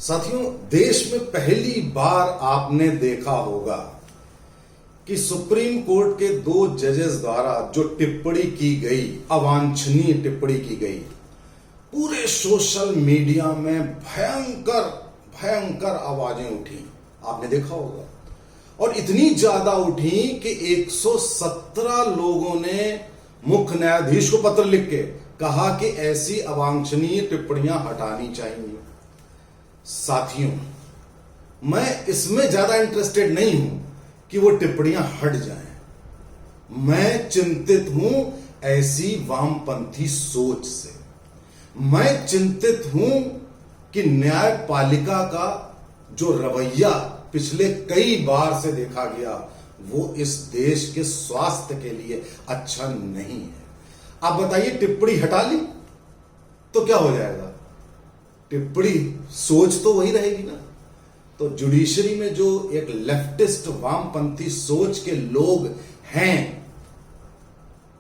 साथियों, देश में पहली बार आपने देखा होगा कि सुप्रीम कोर्ट के 2 जजेस द्वारा जो टिप्पणी की गई, अवांछनीय टिप्पणी की गई, पूरे सोशल मीडिया में भयंकर भयंकर आवाजें उठी। आपने देखा होगा, और इतनी ज्यादा उठी कि 117 लोगों ने मुख्य न्यायाधीश को पत्र लिख के कहा कि ऐसी अवांछनीय टिप्पणियां हटानी चाहिए। साथियों, मैं इसमें ज्यादा इंटरेस्टेड नहीं हूं कि वो टिप्पणियां हट जाएं। मैं चिंतित हूं ऐसी वामपंथी सोच से। मैं चिंतित हूं कि न्यायपालिका का जो रवैया पिछले कई बार से देखा गया, वो इस देश के स्वास्थ्य के लिए अच्छा नहीं है। आप बताइए, टिप्पणी हटा ली तो क्या हो जाएगा? टिप्पणी सोच तो वही रहेगी ना। तो जुडिशरी में जो एक लेफ्टिस्ट वामपंथी सोच के लोग हैं,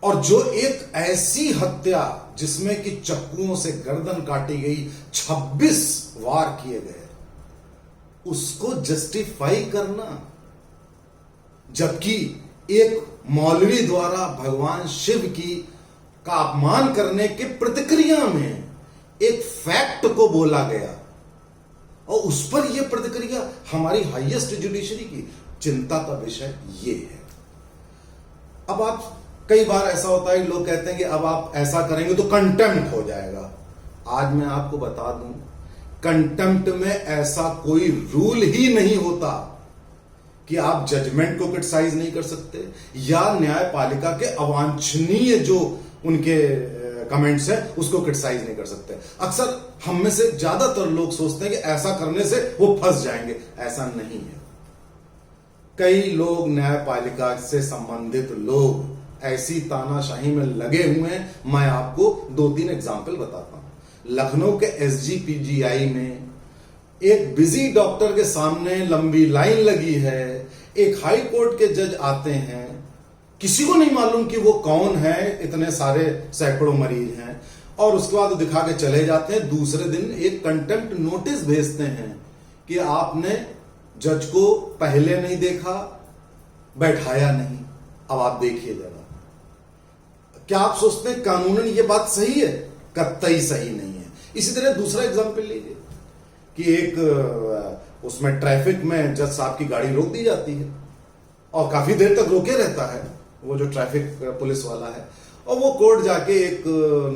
और जो एक ऐसी हत्या जिसमें कि चक्कुओं से गर्दन काटी गई, 26 वार किए गए, उसको जस्टिफाई करना, जबकि एक मौलवी द्वारा भगवान शिव की का अपमान करने के प्रतिक्रिया में एक फैक्ट को बोला गया, और उस पर यह प्रतिक्रिया हमारी हाईएस्ट जुडिशरी की चिंता का विषय ये है। अब आप, कई बार ऐसा होता है, लोग कहते हैं कि अब आप ऐसा करेंगे तो कंटेम्प्ट हो जाएगा। आज मैं आपको बता दूं, कंटेम्प्ट में ऐसा कोई रूल ही नहीं होता कि आप जजमेंट को क्रिटिसाइज नहीं कर सकते या न्यायपालिका के अवांछनीय जो उनके कमेंट्स हैं उसको क्रिटिसाइज नहीं कर सकते। अक्सर हम में से ज्यादातर लोग सोचते हैं कि ऐसा करने से वो फंस जाएंगे। ऐसा नहीं है। कई लोग, न्यायपालिका से संबंधित लोग ऐसी तानाशाही में लगे हुए हैं। मैं आपको 2-3 एग्जाम्पल बताता हूं। लखनऊ के एसजीपीजीआई में एक बिजी डॉक्टर के सामने लंबी लाइन लगी है। एक हाई कोर्ट के जज आते हैं, किसी को नहीं मालूम कि वो कौन है, इतने सारे सैकड़ों मरीज हैं, और उसके बाद दिखा के चले जाते हैं। दूसरे दिन एक कंटेम्प्ट नोटिस भेजते हैं कि आपने जज को पहले नहीं देखा, बैठाया नहीं। अब आप देखिए जरा, क्या आप सोचते हैं कानूनन ये बात सही है? कतई सही नहीं है। इसी तरह दूसरा एग्जाम्पल लीजिए कि एक उसमें ट्रैफिक में जज साहब की गाड़ी रोक दी जाती है, और काफी देर तक रोके रहता है वो जो ट्रैफिक पुलिस वाला है, और वो कोर्ट जाके एक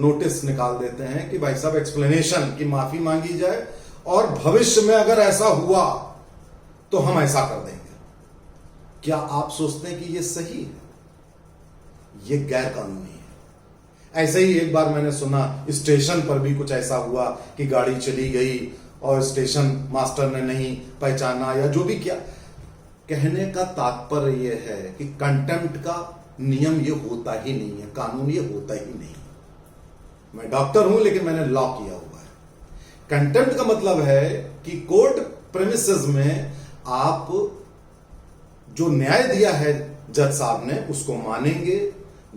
नोटिस निकाल देते हैं कि भाई साहब एक्सप्लेनेशन की माफी मांगी जाए, और भविष्य में अगर ऐसा हुआ तो हम ऐसा कर देंगे। क्या आप सोचते हैं कि ये सही है? ये गैर कानूनी है। ऐसे ही एक बार मैंने सुना, स्टेशन पर भी कुछ ऐसा हुआ कि गाड़ी चली गई और स्टेशन मास्टर ने नहीं पहचाना या जो भी किया। कहने का तात्पर्य यह है कि कंटेम्प्ट का नियम ये होता ही नहीं है, कानून ये होता ही नहीं। मैं डॉक्टर हूं लेकिन मैंने लॉ किया हुआ है। कंटेम्प्ट का मतलब है कि कोर्ट प्रेमिसेस में आप जो न्याय दिया है जज साहब ने उसको मानेंगे,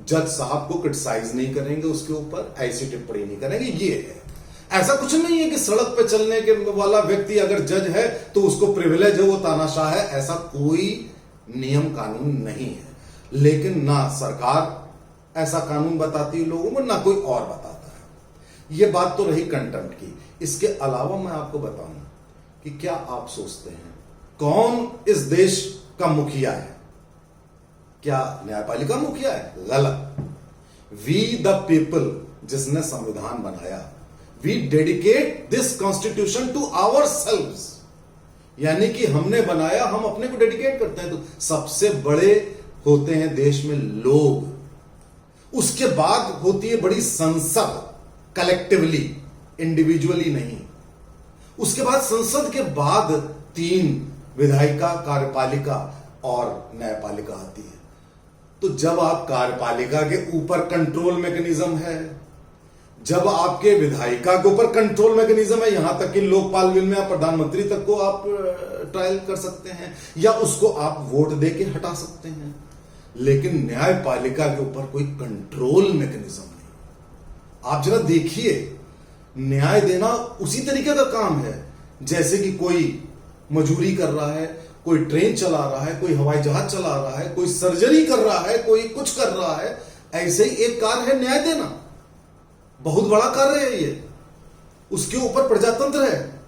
जज साहब को क्रिटिसाइज नहीं करेंगे, उसके ऊपर ऐसी टिप्पणी नहीं करेंगे। ये है। ऐसा कुछ नहीं है कि सड़क पे चलने के वाला व्यक्ति अगर जज है तो उसको प्रिविलेज है, वो तानाशाह है। ऐसा कोई नियम कानून नहीं है। लेकिन ना सरकार ऐसा कानून बताती है लोगों को, ना कोई और बताता है। ये बात तो रही कंटेम्प्ट की। इसके अलावा मैं आपको बताऊं कि क्या आप सोचते हैं कौन इस देश का मुखिया है? क्या न्यायपालिका मुखिया है? गलत। वी द पीपल, जिसने संविधान बनाया, we dedicate this constitution to ourselves, यानी कि हमने बनाया, हम अपने को डेडिकेट करते हैं। तो सबसे बड़े होते हैं देश में लोग, उसके बाद होती है बड़ी संसद, कलेक्टिवली, इंडिविजुअली नहीं। उसके बाद संसद के बाद 3 विधायिका, कार्यपालिका और न्यायपालिका आती है। तो जब आप कार्यपालिका के ऊपर कंट्रोल मैकेनिज्म है, जब आपके विधायिका के ऊपर कंट्रोल मैकेनिज्म है, यहां तक कि लोकपाल बिल में आप प्रधानमंत्री तक को आप ट्रायल कर सकते हैं या उसको आप वोट देके हटा सकते हैं, लेकिन न्यायपालिका के ऊपर कोई कंट्रोल मैकेनिज्म नहीं। आप जरा देखिए, न्याय देना उसी तरीके का काम है जैसे कि कोई मजूरी कर रहा है, कोई ट्रेन चला रहा है, कोई हवाई जहाज चला रहा है, कोई सर्जरी कर रहा है, कोई कुछ कर रहा है, ऐसे ही एक कार्य है न्याय देना। बहुत बड़ा कार्य है ये, उसके ऊपर प्रजातंत्र है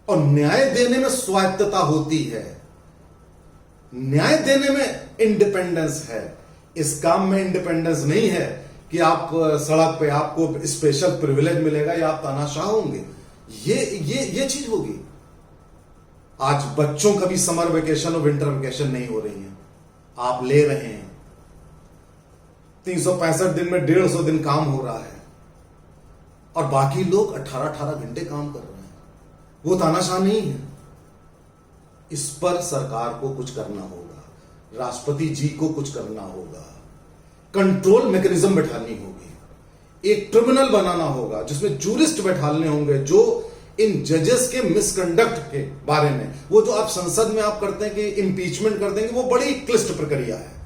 और न्याय देने में स्वायत्तता होती है, न्याय देने में इंडिपेंडेंस है। इस काम में इंडिपेंडेंस नहीं है कि आप सड़क पे आपको स्पेशल प्रिविलेज मिलेगा या आप तानाशाह होंगे। ये चीज होगी। आज बच्चों का भी समर वेकेशन और विंटर वेकेशन नहीं हो रही है, आप ले रहे हैं। 365 दिन में 150 दिन काम हो रहा है और बाकी लोग 18-18 घंटे काम कर रहे हैं। वो तानाशाह नहीं है। इस पर सरकार को कुछ करना होगा, राष्ट्रपति जी को कुछ करना होगा, कंट्रोल मैकेनिज्म बैठानी होगी, एक ट्रिब्यूनल बनाना होगा जिसमें जूरिस्ट बैठाने होंगे जो इन जजेस के मिसकंडक्ट के बारे में, वो जो आप संसद में आप करते हैं कि इंपीचमेंट कर देंगे, वो बड़ी क्लिष्ट प्रक्रिया है।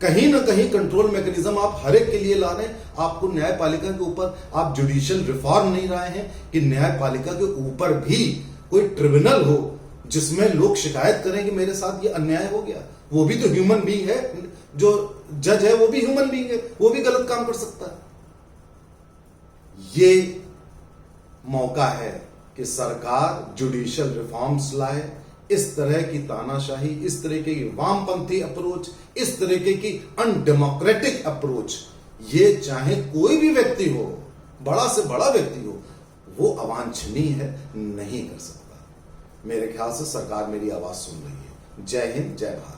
कहीं ना कहीं कंट्रोल मैकेनिज्म आप हर एक के लिए ला रहे हैं। आपको न्यायपालिका के ऊपर आप जुडिशियल रिफॉर्म नहीं लाए हैं कि न्यायपालिका के ऊपर भी कोई ट्रिब्यूनल हो जिसमें लोग शिकायत करें कि मेरे साथ ये अन्याय हो गया। वो भी तो ह्यूमन बीइंग है, जो जज है वो भी ह्यूमन बीइंग है, वो भी गलत काम कर सकता है। ये मौका है कि सरकार जुडिशियल रिफॉर्म्स लाए। इस तरह की तानाशाही, इस तरह की वामपंथी अप्रोच, इस तरह की अनडेमोक्रेटिक अप्रोच, ये चाहे कोई भी व्यक्ति हो, बड़ा से बड़ा व्यक्ति हो, वो अवांछनीय है, नहीं कर सकता। मेरे ख्याल से सरकार मेरी आवाज सुन रही है। जय हिंद, जय भारत।